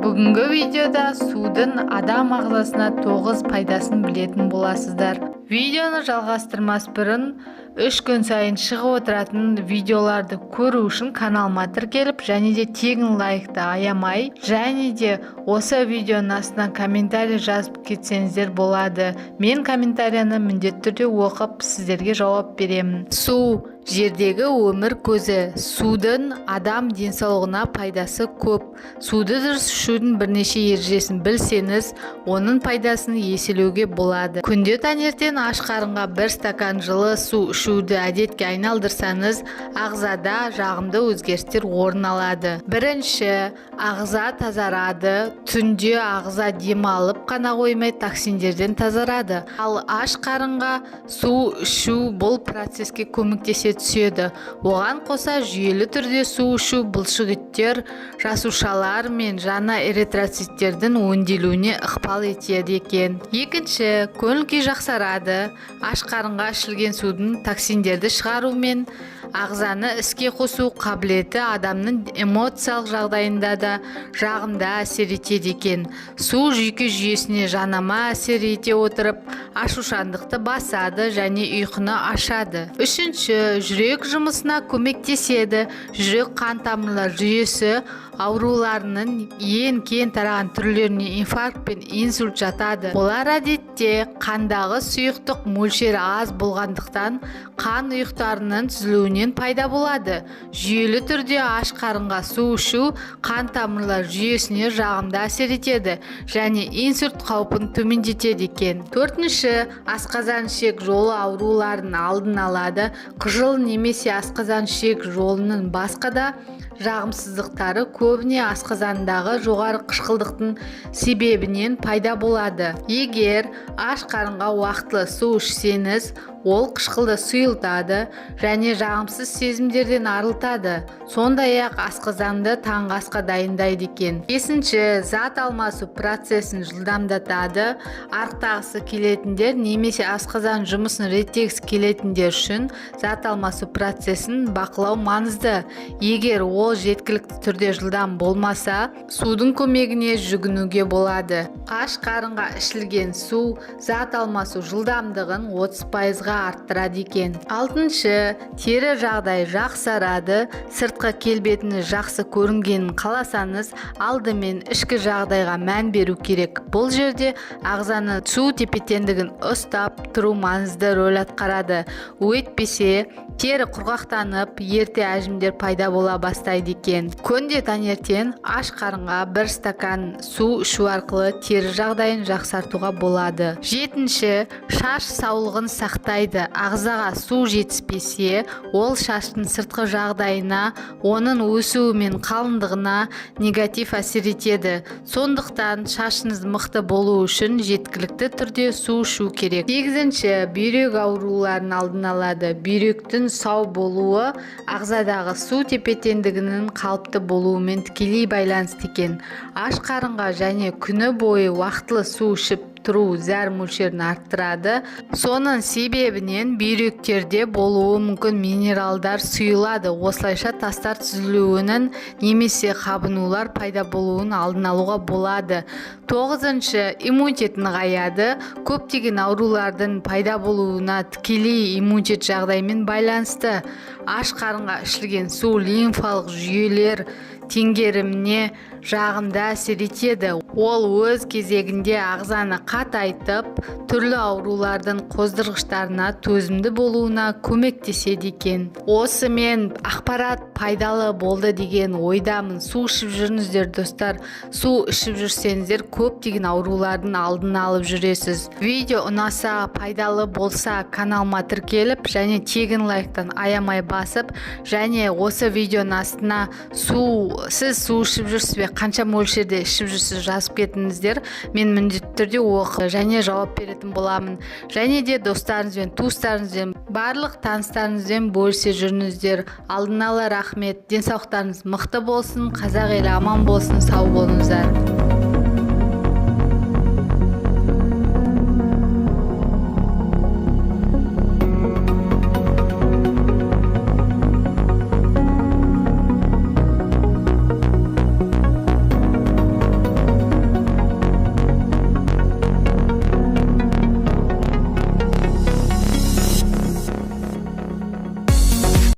Бүгінгі видеода судың адам ағзасына 9 пайдасын білетін боласыздар. Видеоны жалғастырмас бұрын 3 күн сайын шығып отыратын видеоларды көру үшін каналыма тіркеліп, және де тегін лайкты аямай, және де осы видеоның астына комментарий жазып кетсеңіздер болады. Мен комментарияны міндетті түрде оқып сіздерге жауап беремін. Су жердегі өмір көзі. Судың адам денсаулығына пайдасы көп. Суды дұрыс ішудің бірнеше ережесін білсеңіз, оның пайдасын еселеуге болады. Күнде таңертең аш қарынға 1 стакан жылы су ішуді әдетке айналдырсаңыз, ағзада жағымды өзгерістер орын алады. Бірінші, ағза тазарады. Түнде ағза демалып қана қоймай токсиндерден тазарады. Ал аш қарынға су ішу бұл процеске көмектесе түседі. Оған қоса жүйелі түрде су ішу бұлшықеттер, жасушалар мен жаңа эритроциттердің өңделуіне ықпал етеді екен. Екінші, көңіл-күй жақсарады. Аш қарынға ішілген судың токсиндерді шығару мен ағзаны іске қосу қабілеті адамның эмоциялық жағдайында да жағымды әсер етеді екен. Су жүйке жүйесіне жанама әсер ете отырып, ашушаңдықты басады және ұйқыны ашады. Үшінші, жүрек жұмысына көмектеседі. Жүрек қан тамырлар жүйесі ауруларының ең кең тараған түрлеріне инфаркт пен инсульт жатады. Олар әдетте қандағы сұйықтық мөлшері аз болғандықтан қан ұйықтарының түзілуінен пайда болады. Жүйелі түрде аш қарынға су ішу қан тамырлар жүйесіне жағымды әсер етеді және инсульт қаупін төмендетеді екен. Төртінші, асқазан ішек жолы ауруларын алдын алады. Қыжыл немесе асқазан ішек жолының басқа да жағымсыздықтары көбіне асқазандағы жоғары қышқылдықтың себебінен пайда болады. Егер аш қарынға уақытлы су ішсеңіз, ол қышқылды сұйылтады және жағымсыз сезімдерден арылтады. Сондай-ақ асқазанды таңғы асқа дайындайды екен. Бесінші, зат алмасу процесін жылдамдатады. Арықтағысы келетіндер немесе асқазан жұмысын реттегісі келетіндер үшін зат алмасу процесін бақылау маңызды. Егер ол жеткілікті түрде жылдам болмаса, судың көмегіне жүгінуге болады. Аш қарынға ішілген су зат алмасу жылдамдығын 30%-ға арттырады екен. Алтыншы, тері жағдай жақсарады. Сыртқы келбетіңіз жақсы көрінгенін қаласаңыз, алдымен ішкі жағдайға мән беру керек. Бұл жерде ағзаны су тепе-теңдігін ұстап тұру маңызды рөл атқарады. Өйтпесе, тері құрғақтанып, ерте әжімдер пайда бола бастайды екен. Күнде таңертең аш қарынға 1 стакан су ішу арқылы тері жағдайын жақсартуға болады. Жетінші, шаш саулығын сақтайды. Ағзаға су жетіспесе, ол шаштың сыртқы жағдайына, оның өсуі мен қалыңдығына негатив әсер етеді. Сондықтан шашыңыз мықты болу үшін жеткілікті түрде су ішу керек. Сегізінші, бүйрек ауруларын алдын алады. Бүйректің сау болуы ағзадағы су тепе-теңдігінің қалыпты болуымен тікелей байланысты екен. Аш қарынға және күні бойы уақытлы су ішіп тұру зәр мөлшерін арттырады. Соның себебінен бүйректерде болуы мүмкін минералдар сұйылады. Осылайша тастар түзілуінің немесе қабынулар пайда болуын алдын алуға болады. Тоғызыншы, иммунитет нығаяды. Көптеген аурулардың пайда болуына тікелей иммунитет жағдаймен байланысты. Аш қарынға ішілген су лимфалық жүйелер теңгеріміне жағымды әсер етеді. Ол өз кезегінде ағзаны қатайтып, түрлі аурулардың қоздырғыштарына төзімді болуына көмектеседі екен. Осымен ақпарат пайдалы болды деген ойдамын. Су ішіп жүріңіздер, достар. Су ішіп жүрсеңіздер, көптеген аурулардың алдын алып жүресіз. Видео ұнаса, пайдалы болса, каналыма тіркеліп, және тегін лайктан аямай басып, және осы видеоның астына сіз су ішіп жүрсіз бе, қанша мөлшерде ішіп жүрсіз жазып кетіңіздер. Мен міндетті түрде оқып және жауап беретін боламын. Және де достарыңызбен, туыстарыңызбен, барлық таныстарыңызбен бөлісе жүріңіздер. Алдын ала рахмет. Денсаулықтарыңыз мықты болсын, қазақ елі аман болсын, сау болыңыздар.